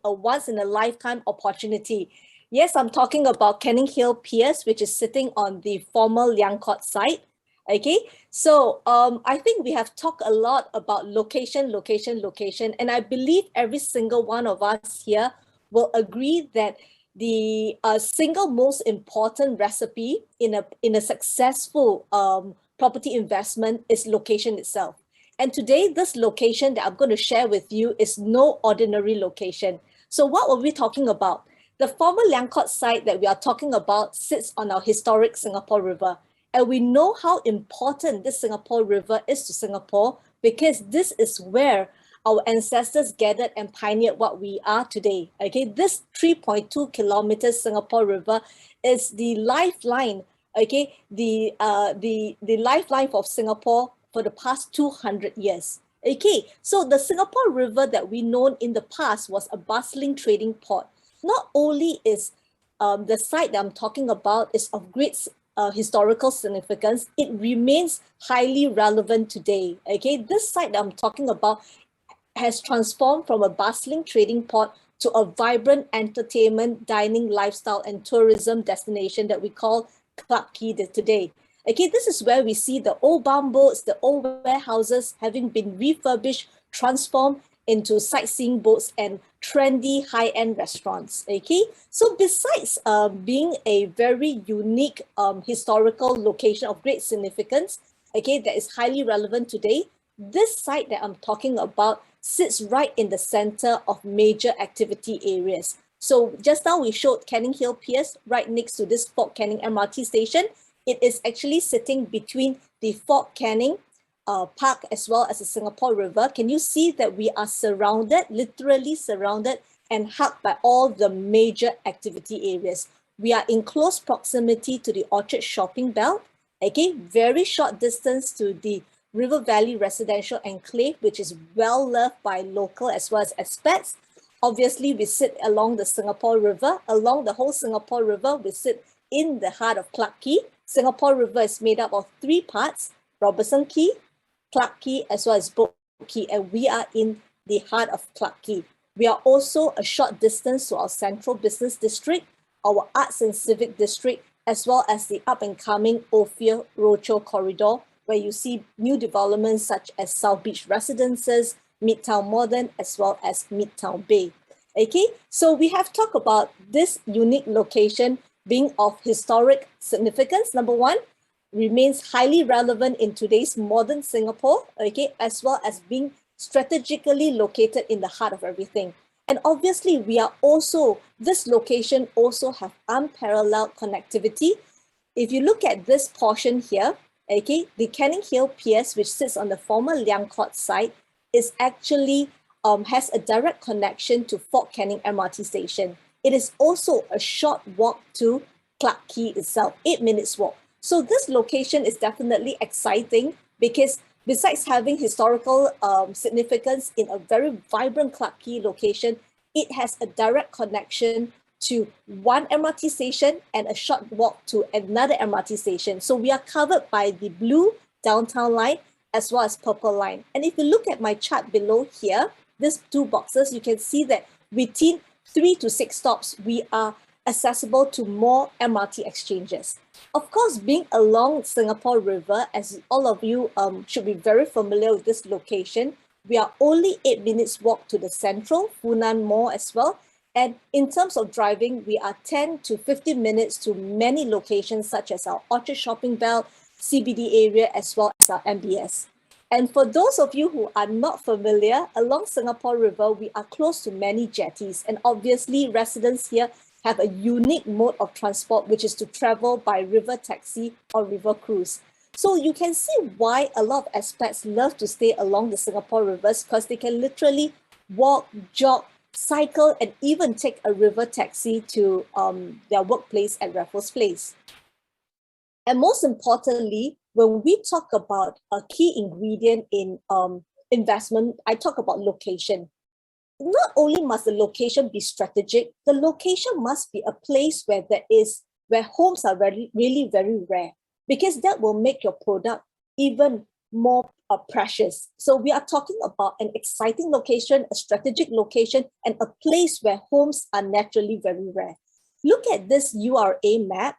a once-in-a-lifetime opportunity. Yes, I'm talking about Canninghil Piers, which is sitting on the former Liang site. Okay, so I think we have talked a lot about location, and I believe every single one of us here will agree that the single most important recipe in a successful property investment is location itself. And today, this location that I'm going to share with you is no ordinary location. So what were we talking about? The former Liang site that we are talking about sits on our historic Singapore River. And we know how important this Singapore River is to Singapore because this is where our ancestors gathered and pioneered what we are today. Okay, this 3.2 kilometers Singapore River is the lifeline. Okay, the lifeline of Singapore for the past 200 years. Okay, so the Singapore River that we know in the past was a bustling trading port. Not only is the site that I'm talking about is of great historical significance, it remains highly relevant today. Okay, this site that I'm talking about has transformed from a bustling trading port to a vibrant entertainment, dining, lifestyle, and tourism destination that we call Clarke today. Okay, this is where we see the old bumboats, the old warehouses having been refurbished, transformed into sightseeing boats and trendy high-end restaurants. Okay, so besides being a very unique historical location of great significance, okay, that is highly relevant today, this site that I'm talking about sits right in the center of major activity areas. So just now we showed Canninghil Piers right next to this Fort Canning MRT station. It is actually sitting between the Fort Canning Park as well as the Singapore River. Can you see that we are surrounded, literally surrounded and hugged by all the major activity areas? We are in close proximity to the Orchard shopping belt. Okay, very short distance to the River Valley Residential Enclave, which is well loved by local as well as expats. Obviously, we sit along the Singapore River. Along the whole Singapore River, we sit in the heart of Clarke. Singapore River is made up of 3 parts, Robertson Quay, Clarke, as well as Boat Quay, and we are in the heart of Clarke. We are also a short distance to our central business district, our arts and civic district, as well as the up-and-coming Ophir Rochor corridor, where you see new developments such as South Beach Residences, Midtown Modern, as well as Midtown Bay. Okay, so we have talked about this unique location being of historic significance. Number one, remains highly relevant in today's modern Singapore, okay, as well as being strategically located in the heart of everything. And obviously, this location also have unparalleled connectivity. If you look at this portion here, okay, the Canninghil Piers, which sits on the former Liang site, is actually has a direct connection to Fort Canning MRT station. It is also a short walk to Clarke itself, 8 minutes walk. So this location is definitely exciting because besides having historical significance in a very vibrant Clarke location, it has a direct connection to one MRT station and a short walk to another MRT station. So we are covered by the blue downtown line as well as purple line. And if you look at my chart below here, these 2 boxes, you can see that within 3 to 6 stops, we are accessible to more MRT exchanges. Of course, being along Singapore River, as all of you should be very familiar with this location, we are only 8 minutes walk to the central Funan Mall as well. And in terms of driving, we are 10 to 15 minutes to many locations such as our Orchard shopping belt, CBD area, as well as our MBS. And for those of you who are not familiar, along Singapore River, we are close to many jetties. And obviously, residents here have a unique mode of transport, which is to travel by river taxi or river cruise. So you can see why a lot of expats love to stay along the Singapore rivers, because they can literally walk, jog, cycle, and even take a river taxi to their workplace at Raffles Place. And most importantly, when we talk about a key ingredient in investment, I talk about location. Not only must the location be strategic, the location must be a place where homes are really very rare, because that will make your product even more precious. So we are talking about an exciting location, a strategic location, and a place where homes are naturally very rare. Look at this URA map,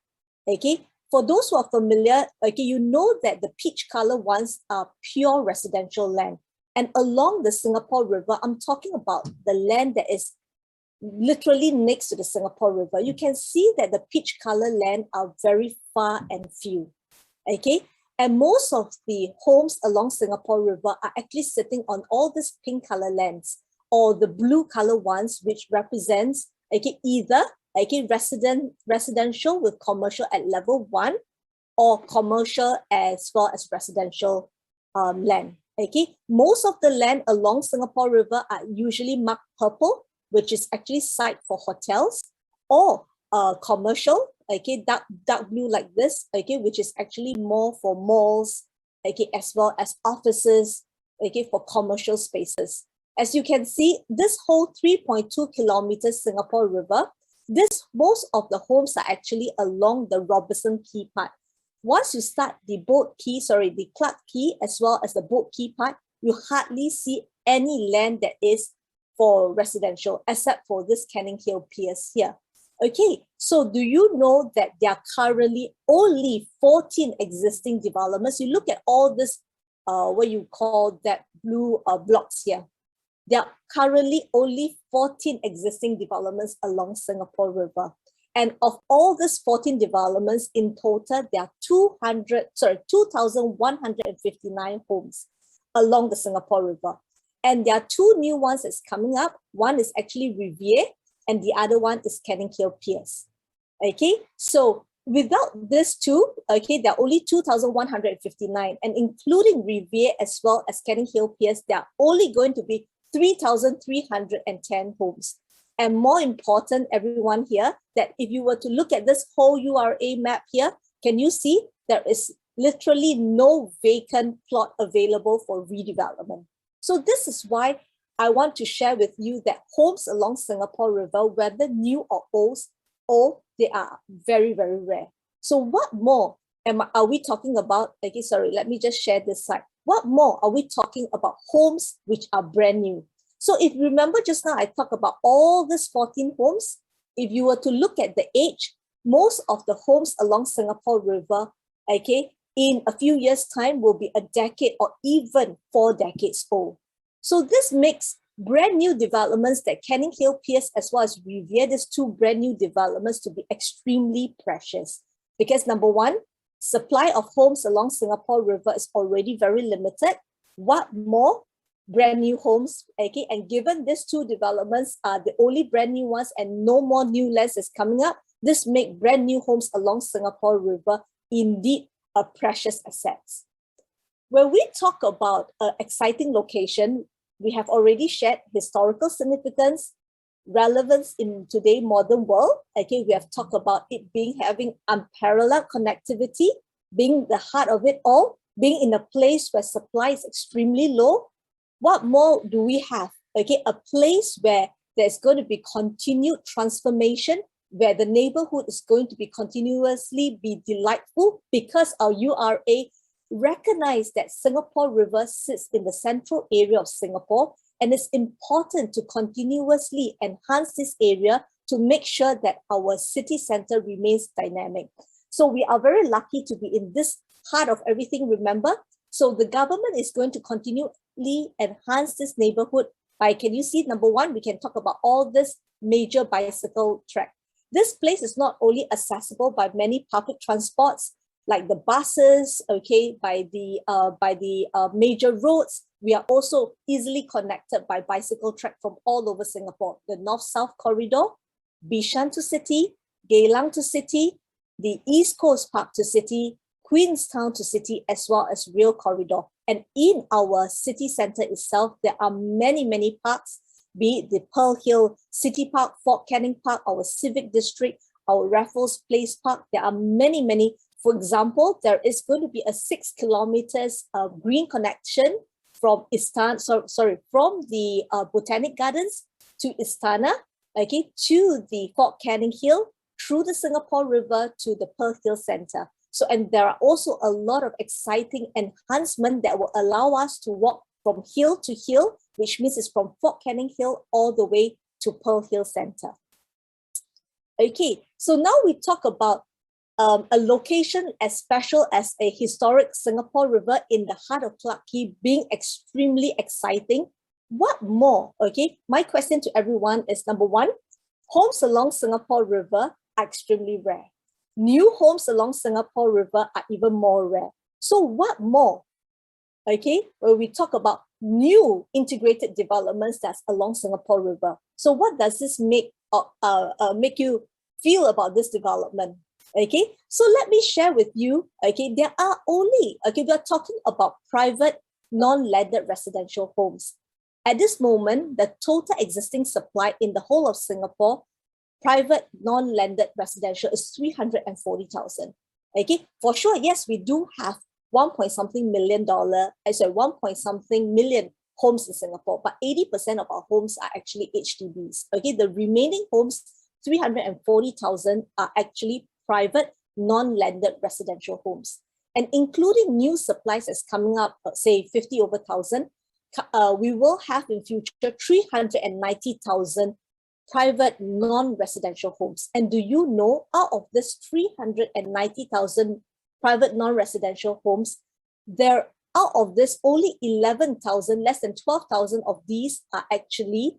okay? For those who are familiar, okay, you know that the peach color ones are pure residential land. And along the Singapore River, I'm talking about the land that is literally next to the Singapore River. You can see that the peach color land are very far and few, okay? And most of the homes along Singapore River are actually sitting on all these pink color lands or the blue color ones, which represents, okay, either residential with commercial at level 1 or commercial as well as residential land. Okay, most of the land along Singapore River are usually marked purple, which is actually site for hotels, or commercial, okay, dark blue like this, okay, which is actually more for malls, okay, as well as offices, okay, for commercial spaces. As you can see, this whole 3.2 kilometers Singapore River, most of the homes are actually along the Robertson Quay part. Once you start the Clarke Quay as well as the Boat Quay part, you hardly see any land that is for residential, except for this Canning Hill Piers here. Okay, so do you know that there are currently only 14 existing developments? You look at all this, what you call that blue blocks here. There are currently only 14 existing developments along Singapore River. And of all these 14 developments in total, there are 2,159 homes along the Singapore River. And there are two new ones that's coming up. One is actually Riviere, and the other one is Canning Hill Piers. Okay, so without these two, okay, there are only 2,159, and including Riviere as well as Canning Hill Piers, there are only going to be 3,310 homes. And more important, everyone here, that if you were to look at this whole URA map here, can you see there is literally no vacant plot available for redevelopment? So this is why I want to share with you that homes along Singapore River, whether new or old, they are very, very rare. So what more are we talking about? Okay, sorry, let me just share this slide. What more are we talking about homes which are brand new? So if you remember just now, I talked about all these 14 homes. If you were to look at the age, most of the homes along Singapore River, okay, in a few years' time will be a decade or even 4 decades old. So this makes brand new developments that Canning Hill Piers as well as Riviere, these two brand new developments, to be extremely precious. Because number one, supply of homes along Singapore River is already very limited. What more? Brand new homes, okay, and given these two developments are the only brand new ones and no more new lands is coming up, this make brand new homes along Singapore River indeed a precious asset. When we talk about an exciting location, we have already shared historical significance, relevance in today's modern world. Okay, we have talked about it having unparalleled connectivity, being the heart of it all, being in a place where supply is extremely low. What more do we have? Okay, a place where there's going to be continued transformation, where the neighborhood is going to be continuously be delightful because our URA recognize that Singapore River sits in the central area of Singapore, and it's important to continuously enhance this area to make sure that our city center remains dynamic. So we are very lucky to be in this heart of everything, remember? So the government is going to continually enhance this neighborhood by, can you see, number one, we can talk about all this major bicycle track. This place is not only accessible by many public transports, like the buses, okay, by the major roads. We are also easily connected by bicycle track from all over Singapore. The North-South Corridor, Bishan to City, Geylang to City, the East Coast Park to City, Queenstown to City, as well as Rail Corridor. And in our city center itself, there are many, many parks, be it the Pearl Hill City Park, Fort Canning Park, our Civic District, our Raffles Place Park. There are many, many. For example, there is going to be a 6 kilometers green connection from from the Botanic Gardens to Istana, okay, to the Fort Canning Hill, through the Singapore River to the Pearl Hill Center. So, and there are also a lot of exciting enhancements that will allow us to walk from hill to hill, which means it's from Fort Canning Hill all the way to Pearl Hill Center. Okay, so now we talk about a location as special as a historic Singapore River in the heart of Clarke being extremely exciting. What more? Okay, my question to everyone is, number one, homes along Singapore River are extremely rare. New homes along Singapore River are even more rare. So what more? Okay, when we talk about new integrated developments that's along Singapore River. So what does this make you feel about this development? Okay, so let me share with you, okay, there are only, okay, we are talking about private non-landed residential homes. At this moment, the total existing supply in the whole of Singapore, private non-landed residential is 340,000. Okay, for sure, yes, we do have 1 point something million homes in Singapore, but 80% of our homes are actually HDBs. Okay, the remaining homes, 340,000 are actually private non-landed residential homes. And including new supplies that's coming up, say 50 over 1,000, we will have in future 390,000 private non-residential homes. And do you know, out of this 390,000 private non-residential homes, out of this, only 11,000, less than 12,000 of these are actually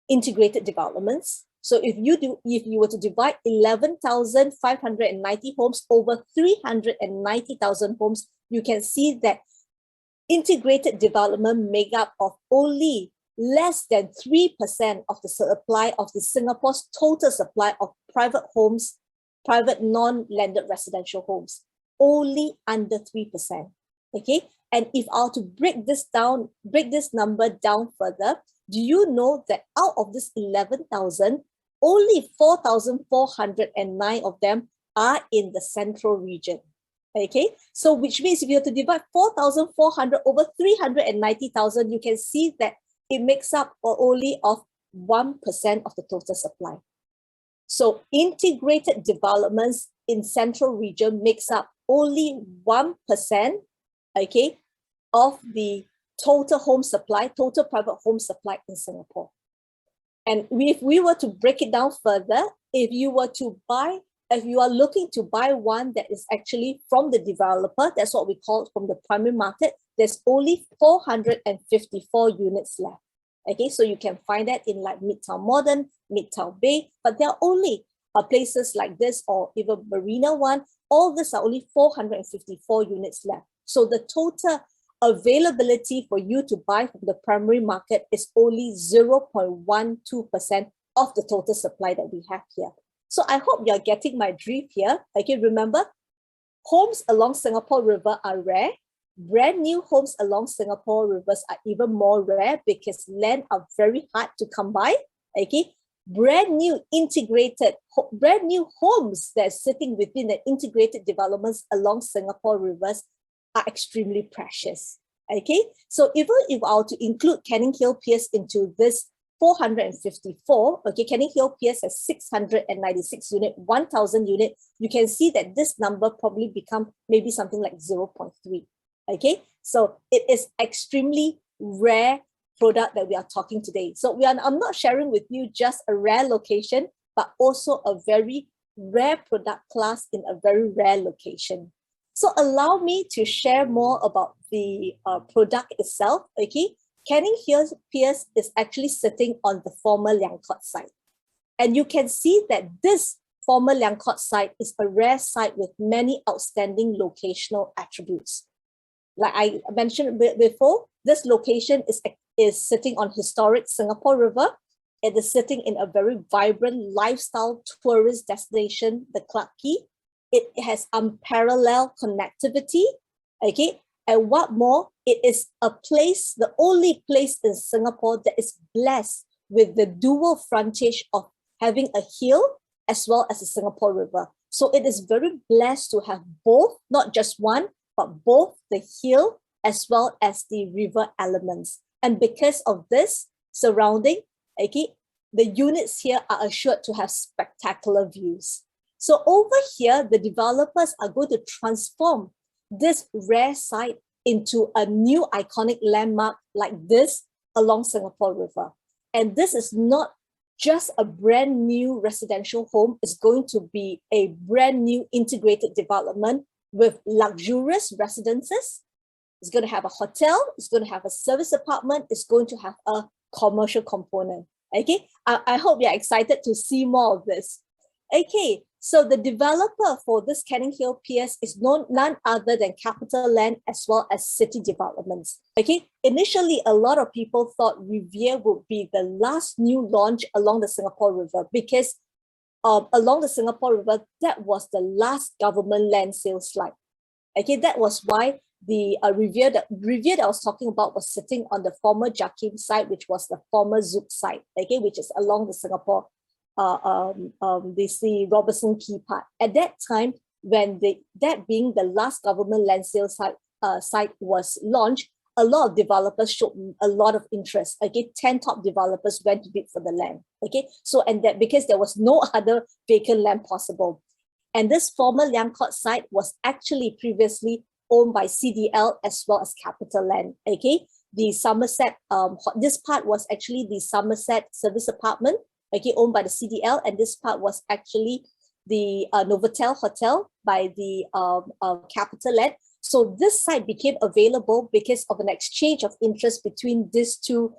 integrated developments. So if you were to divide 11,590 homes over 390,000 homes, you can see that integrated development make up of only less than 3% of the supply of the Singapore's total supply of private homes, private non-landed residential homes, only under 3%. Okay, and if I were to break this number down further, do you know that out of this 11,000, only 4,409 of them are in the central region? Okay, so which means if you have to divide 4,400 over 390,000, you can see that it makes up only of 1% of the total supply. So integrated developments in central region makes up only 1%, okay, of the total home supply, total private home supply in Singapore. And if we were to break it down further, if you are looking to buy one that is actually from the developer, that's what we call it, from the primary market, there's only 454 units left. Okay, so you can find that in like Midtown Modern, Midtown Bay, but there are only places like this or even Marina One, all this are only 454 units left. So the total availability for you to buy from the primary market is only 0.12% of the total supply that we have here. So I hope you're getting my drift here. Okay, remember, homes along Singapore River are rare. Brand new homes along Singapore rivers are even more rare because land are very hard to come by. Okay, brand new homes that are sitting within the integrated developments along Singapore rivers are extremely precious. Okay, so even if I were to include Canning Hill Piers into this 454, okay, Canning Hill Piers has 696 unit, 1,000 unit, you can see that this number probably become maybe something like 0.3. Okay, so it is extremely rare product that we are talking today. So I'm not sharing with you just a rare location, but also a very rare product class in a very rare location. So allow me to share more about the product itself. Okay, Canning Hill Piers is actually sitting on the former Liang site. And you can see that this former Liang site is a rare site with many outstanding locational attributes. Like I mentioned before, this location is sitting on historic Singapore River. It is sitting in a very vibrant lifestyle tourist destination, the Clarke. It has unparalleled connectivity, okay? And what more, it is a place, the only place in Singapore that is blessed with the dual frontage of having a hill as well as a Singapore River. So it is very blessed to have both, not just one, but both the hill as well as the river elements. And because of this surrounding, okay, the units here are assured to have spectacular views. So over here, the developers are going to transform this rare site into a new iconic landmark like this along Singapore River. And this is not just a brand new residential home, it's going to be a brand new integrated development with luxurious residences. It's going to have a hotel, it's going to have a service apartment, it's going to have a commercial component. Okay, I hope you're excited to see more of this. Okay, so the developer for this Canning Hill Piers is none other than Capital Land as well as City Developments. Okay, initially a lot of people thought Riviere would be the last new launch along the Singapore River because along the Singapore River, that was the last government land sale slide. Okay, that was why the Riviere that I was talking about was sitting on the former Jakim site, which was the former Zouk site, okay, which is along the Singapore the Robertson Quay part. At that time, when that being the last government land sale site was launched, a lot of developers showed a lot of interest. Okay, 10 top developers went to bid for the land. Okay, so and that because there was no other vacant land possible. And this former Liang site was actually previously owned by CDL as well as Capital Land. Okay, the Somerset, this part was actually the Somerset service apartment, okay, owned by the CDL, and this part was actually the Novotel Hotel by the Capital Land. So this site became available because of an exchange of interest between these two,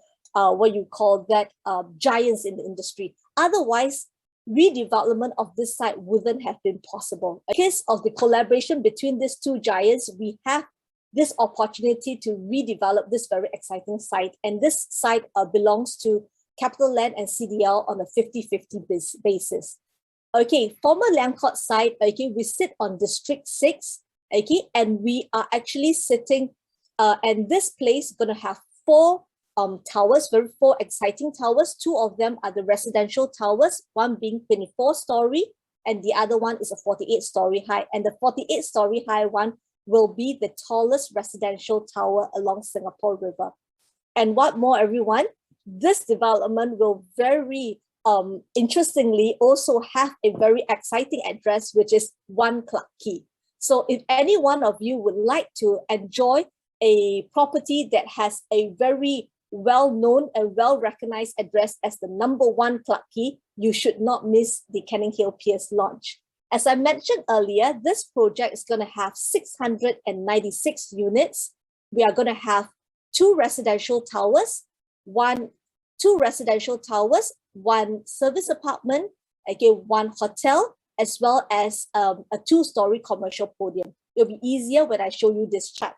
giants in the industry. Otherwise, redevelopment of this site wouldn't have been possible. Because of the collaboration between these two giants, we have this opportunity to redevelop this very exciting site. And this site belongs to Capital Land and CDL on a 50-50 basis. Okay, former Liang site, okay, we sit on District 6, okay, and we are actually sitting, and this place is going to have four towers, four exciting towers. Two of them are the residential towers, one being 24-story, and the other one is a 48-story high. And the 48-story high one will be the tallest residential tower along Singapore River. And what more, everyone? This development will very interestingly also have a very exciting address, which is 1 Clarke. So if any one of you would like to enjoy a property that has a very well-known and well-recognized address as the number 1 Clarke, you should not miss the Canning Hill Piers launch. As I mentioned earlier, this project is going to have 696 units. We are going to have two residential towers, one service apartment, again, one hotel, as well as a 2-story commercial podium. It'll be easier when I show you this chart.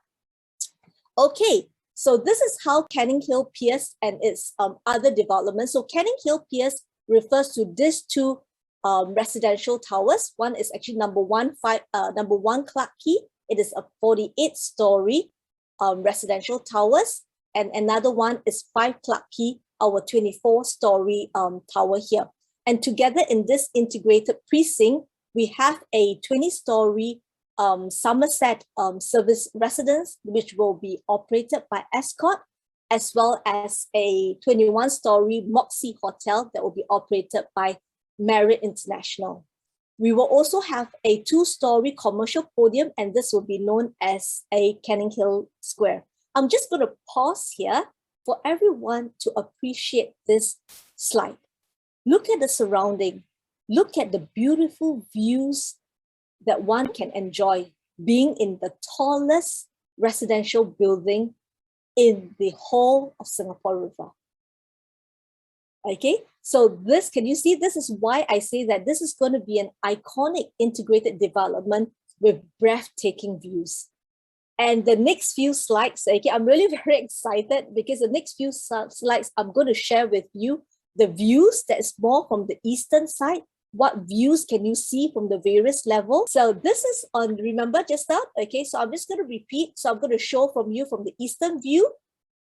Okay, so this is how Canning Hill Piers and its other developments. So Canning Hill Piers refers to these two residential towers. One is actually number 1 Clarke. It is a 48-story residential towers, and another one is 5 Clarke, our 24-story tower here. And together in this integrated precinct, we have a 20-story Somerset service residence, which will be operated by Escort, as well as a 21-story Moxie Hotel that will be operated by Marriott International. We will also have a 2-story commercial podium, and this will be known as a Canning Hill Square. I'm just going to pause here for everyone to appreciate this slide. Look at the surrounding. Look at the beautiful views that one can enjoy being in the tallest residential building in the whole of Singapore River. Okay, so this, can you see? This is why I say that this is going to be an iconic integrated development with breathtaking views. And the next few slides, okay, I'm really very excited because the next few slides, I'm going to share with you the views that is more from the eastern side. What views can you see from the various levels? So this is on, remember just that, okay, so I'm just going to repeat. So I'm going to show from you from the eastern view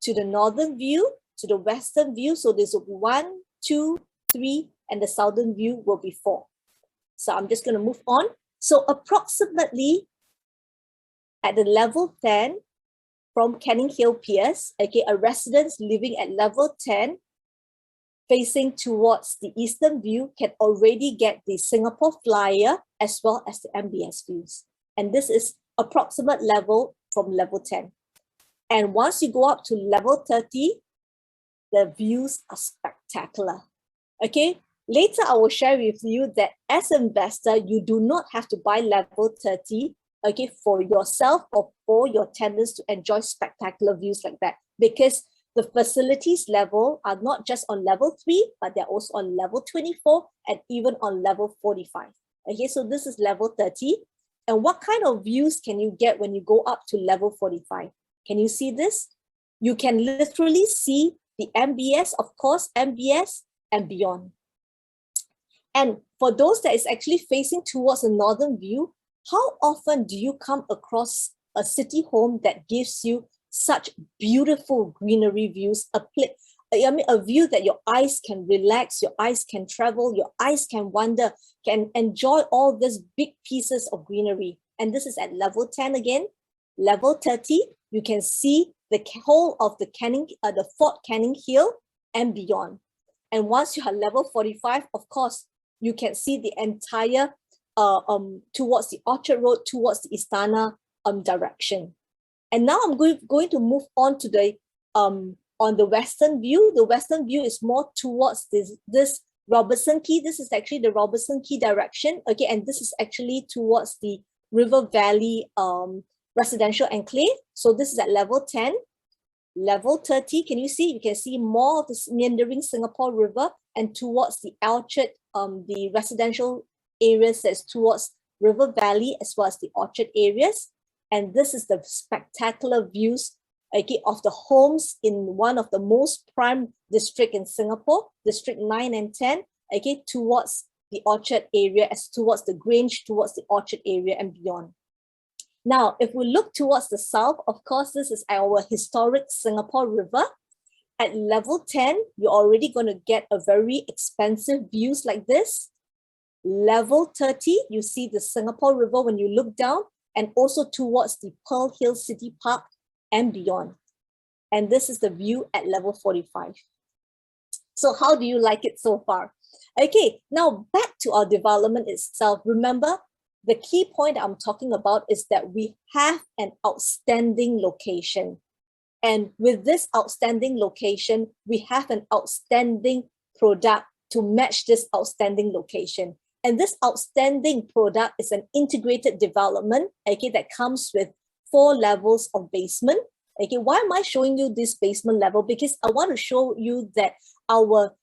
to the northern view to the western view. So this will be 1, 2, 3, and the southern view will be 4. So I'm just going to move on. So approximately at the level 10 from Canning Hill Piers, okay, a resident living at level 10 facing towards the eastern view can already get the Singapore flyer as well as the MBS views. And this is approximate level from level 10. And once you go up to level 30, the views are spectacular. Okay, later I will share with you that as an investor, you do not have to buy level 30, okay, for yourself or for your tenants to enjoy spectacular views like that, because the facilities level are not just on level 3, but they're also on level 24 and even on level 45. Okay, so this is level 30. And what kind of views can you get when you go up to level 45? Can you see this? You can literally see the MBS, of course, MBS and beyond. And for those that is actually facing towards a northern view, how often do you come across a city home that gives you such beautiful greenery views, a view that your eyes can relax, your eyes can travel, your eyes can wander, can enjoy all these big pieces of greenery. And this is at level 10 again. Level 30, you can see the whole of the Fort Canning Hill and beyond. And once you are level 45, of course, you can see the entire towards the Orchard Road, towards the Istana direction. And now I'm going to move on to the on the western view. The western view is more towards this Robertson Quay. This is actually the Robertson Quay direction. Okay, and this is actually towards the River Valley residential enclave. So this is at level 10. Level 30, can you see? You can see more of the meandering Singapore River, and towards the Orchard, the residential areas that's towards River Valley as well as the Orchard areas. And this is the spectacular views, okay, of the homes in one of the most prime district in Singapore, District 9 and 10, okay, towards the Orchard area, as towards the Grange, towards the Orchard area and beyond. Now, if we look towards the south, of course, this is our historic Singapore River. At level 10, you're already going to get a very expensive views like this. Level 30, you see the Singapore River when you look down, and also towards the Pearl Hill City Park and beyond. And this is the view at level 45. So how do you like it so far? Okay, now back to our development itself. Remember, the key point I'm talking about is that we have an outstanding location. And with this outstanding location, we have an outstanding product to match this outstanding location. And this outstanding product is an integrated development, okay, that comes with 4 levels of basement. Okay, why am I showing you this basement level? Because I want to show you that our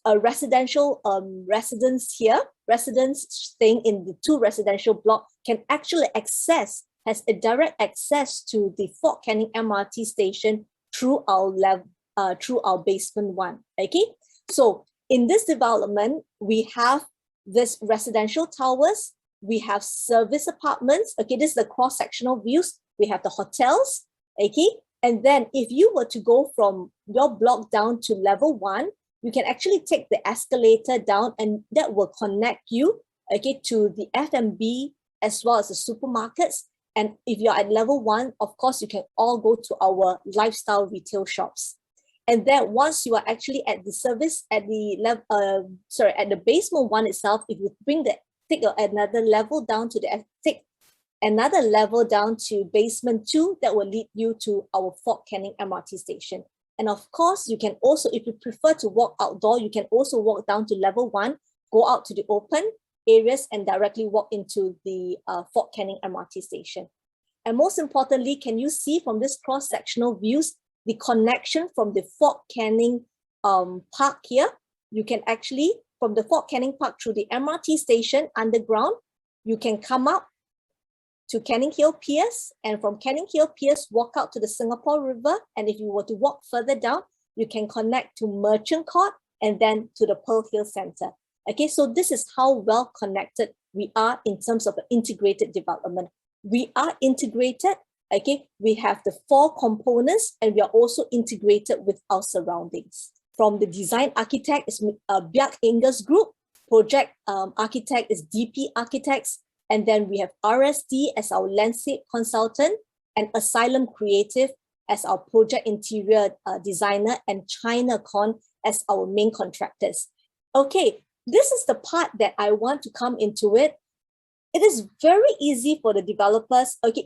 residential residents here, residents staying in the 2 residential blocks, can actually has a direct access to the Fort Canning MRT station through our basement 1. Okay, so in this development, we have this residential towers, we have service apartments. Okay, this is the cross-sectional views. We have the hotels. Okay, and then if you were to go from your block down to level 1, you can actually take the escalator down, and that will connect you, okay, to the F&B as well as the supermarkets. And if you're at level 1, of course, you can all go to our lifestyle retail shops. And then once you are actually at the service at the level, at the basement 1 itself, if you take another level down to basement 2, that will lead you to our Fort Canning MRT station. And of course, you can also, if you prefer to walk outdoor, you can also walk down to level 1, go out to the open areas and directly walk into the Fort Canning MRT station. And most importantly, can you see from this cross-sectional views, the connection from the Fort Canning Park here? You can actually, from the Fort Canning Park through the MRT station underground, you can come up to Canning Hill Piers, and from Canning Hill Piers, walk out to the Singapore River. And if you were to walk further down, you can connect to Merchant Court and then to the Pearl Hill Center. Okay, so this is how well connected we are in terms of an integrated development. We are integrated, okay? We have the 4 components, and we are also integrated with our surroundings. From the design architect is Bjarke Ingels Group, project architect is DP Architects, and then we have RSD as our landscape consultant, and Asylum Creative as our project interior designer, and ChinaCon as our main contractors. Okay, this is the part that I want to come into it. It is very easy for the developers, okay,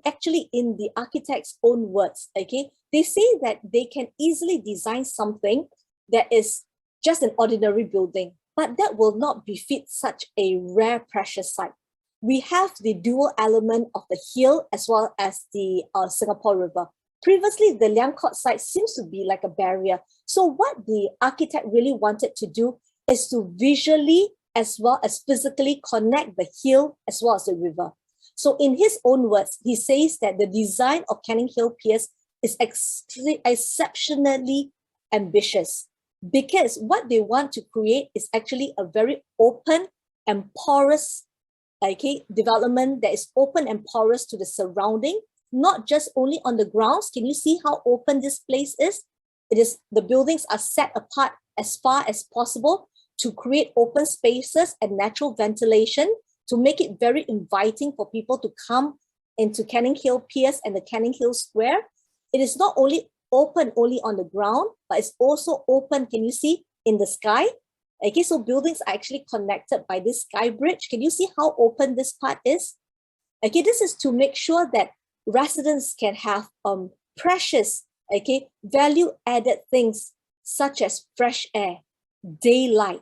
actually in the architect's own words, okay, they say that they can easily design something that is just an ordinary building, but that will not befit such a rare, precious site. We have the dual element of the hill as well as the Singapore River. Previously, the Liang Court site seems to be like a barrier. So what the architect really wanted to do is to visually as well as physically connect the hill as well as the river. So in his own words, he says that the design of Canning Hill Piers is exceptionally ambitious, because what they want to create is actually a very open and porous, okay, development that is open and porous to the surrounding, not just only on the grounds. Can you see how open this place is? The buildings are set apart as far as possible to create open spaces and natural ventilation to make it very inviting for people to come into Canning Hill Piers and the Canning Hill Square. It is not only open only on the ground, but it's also open, can you see, in the sky? Okay, so buildings are actually connected by this sky bridge. Can you see how open this part is? Okay, this is to make sure that residents can have precious, okay, value-added things such as fresh air, daylight,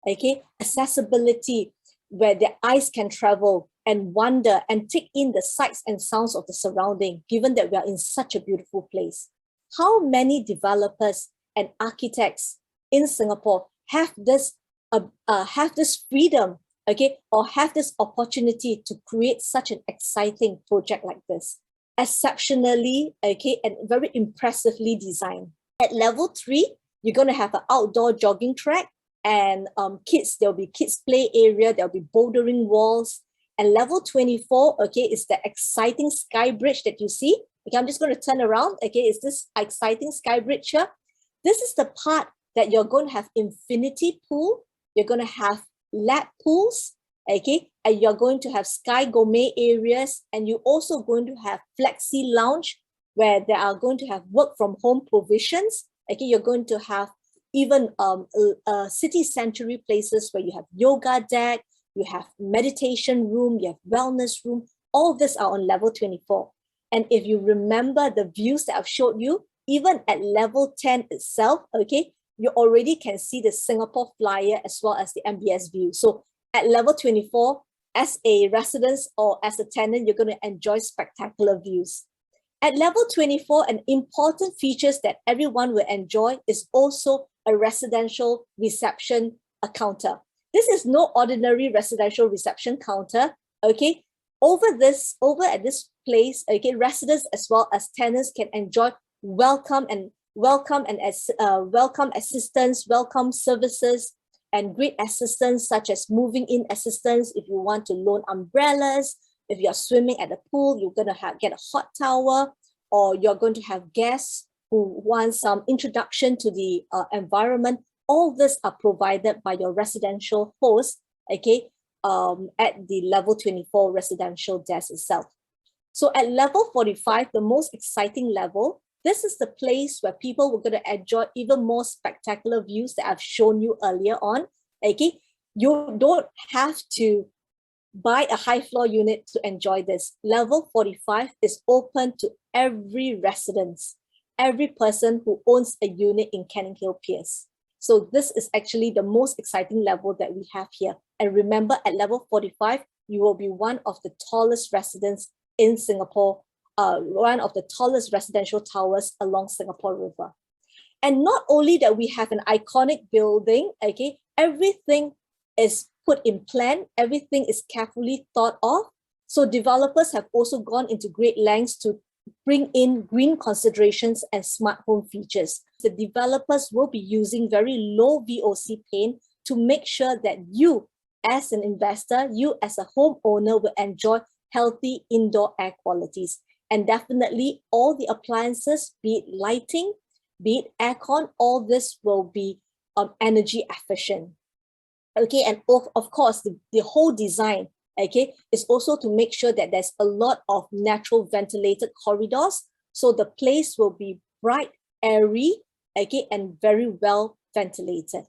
okay, accessibility, where their eyes can travel and wander and take in the sights and sounds of the surrounding, given that we are in such a beautiful place. How many developers and architects in Singapore have this freedom, okay, or have this opportunity to create such an exciting project like this? Exceptionally, okay, and very impressively designed. At level 3, you're going to have an outdoor jogging track and there'll be kids play area, there'll be bouldering walls. And level 24, okay, is the exciting sky bridge that you see. Okay, I'm just going to turn around. Okay, is this exciting sky bridge here? This is the part that you're going to have infinity pool. You're going to have lap pools, okay, and you're going to have sky gourmet areas, and you're also going to have flexi lounge where they are going to have work from home provisions. Okay, you're going to have even city sanctuary places where you have yoga deck, you have meditation room, you have wellness room. All of this are on level 24. And if you remember the views that I've showed you, even at level 10 itself, okay, you already can see the Singapore flyer as well as the MBS view. So at level 24, as a resident or as a tenant, you're going to enjoy spectacular views. At level 24, an important features that everyone will enjoy is also a residential reception counter. This is no ordinary residential reception counter, okay? Over at this place, okay, residents as well as tenants can enjoy welcome assistance, welcome services, and great assistance such as moving in assistance if you want to loan umbrellas. If you're swimming at the pool, you're going to get a hot towel, or you're going to have guests who want some introduction to the environment. All this are provided by your residential host, okay, at the level 24 residential desk itself. So at level 45, the most exciting level, this is the place where people were going to enjoy even more spectacular views that I've shown you earlier on. Okay, you don't have to buy a high floor unit to enjoy this. Level 45 is open to every residence, every person who owns a unit in Canning Hill Piers. So this is actually the most exciting level that we have here. And remember, at level 45, you will be one of the tallest residents in Singapore, one of the tallest residential towers along Singapore River. And not only that we have an iconic building, okay, everything is put in plan, everything is carefully thought of. So developers have also gone into great lengths to bring in green considerations and smart home features. The developers will be using very low VOC paint to make sure that you as an investor, you as a homeowner will enjoy healthy indoor air qualities. And definitely all the appliances, be it lighting, be it aircon, all this will be energy efficient. Okay, and of course, the whole design, okay, is also to make sure that there's a lot of natural ventilated corridors. So the place will be bright, airy, okay, and very well ventilated.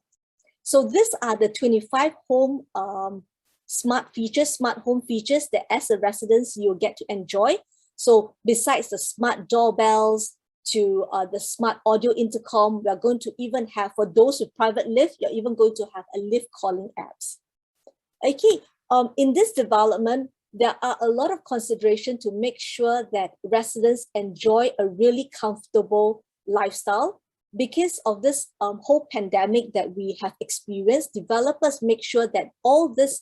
So these are the 25 home smart home features that as a resident you'll get to enjoy. So besides the smart doorbells to the smart audio intercom, we are going to even have, for those with private lift, you're even going to have a lift calling apps. Okay, in this development, there are a lot of consideration to make sure that residents enjoy a really comfortable lifestyle. Because of this whole pandemic that we have experienced, developers make sure that all these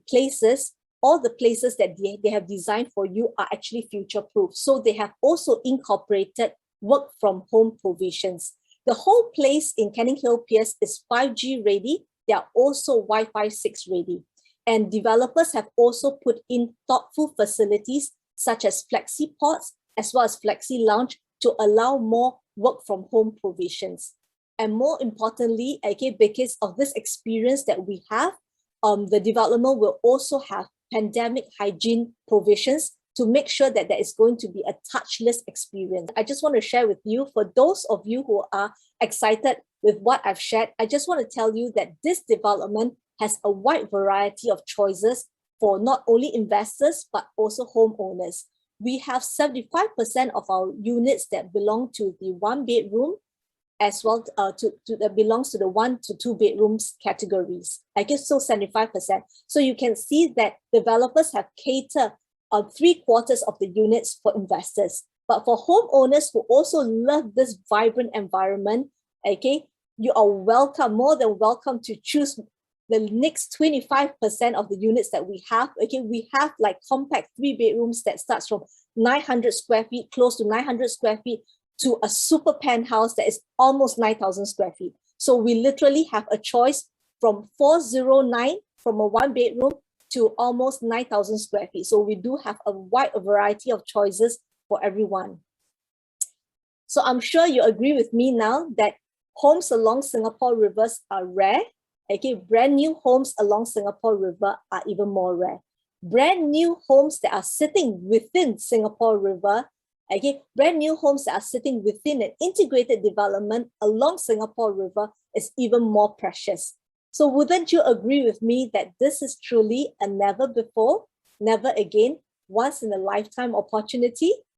places, all the places that they have designed for you are actually future-proof. So they have also incorporated work from home provisions. The whole place in Canning Hill Piers is 5G ready. They are also Wi-Fi 6 ready. And developers have also put in thoughtful facilities such as flexi pods as well as flexi lounge to allow more work from home provisions. And more importantly, okay, because of this experience that we have, the development will also have pandemic hygiene provisions to make sure that there is going to be a touchless experience. I just want to share with you, for those of you who are excited with what I've shared, I just want to tell you that this development has a wide variety of choices for not only investors, but also homeowners. We have 75% of our units that belong to the 1 bedroom, as well that belongs to the 1 to 2 bedrooms categories. I guess so 75%. So you can see that developers have catered 3/4 of the units for investors. But for homeowners who also love this vibrant environment, okay, you are welcome, more than welcome to choose the next 25% of the units that we have. Okay, we have like compact 3 bedrooms that starts from 900 square feet, close to 900 square feet, to a super penthouse that is almost 9,000 square feet. So we literally have a choice from 409 from a 1 bedroom to almost 9,000 square feet. So we do have a wide variety of choices for everyone. So I'm sure you agree with me now that homes along Singapore rivers are rare. Okay, brand new homes along Singapore River are even more rare. Brand new homes that are sitting within Singapore River, okay, brand new homes that are sitting within an integrated development along Singapore River is even more precious. So wouldn't you agree with me that this is truly a never before, never again, once in a lifetime opportunity?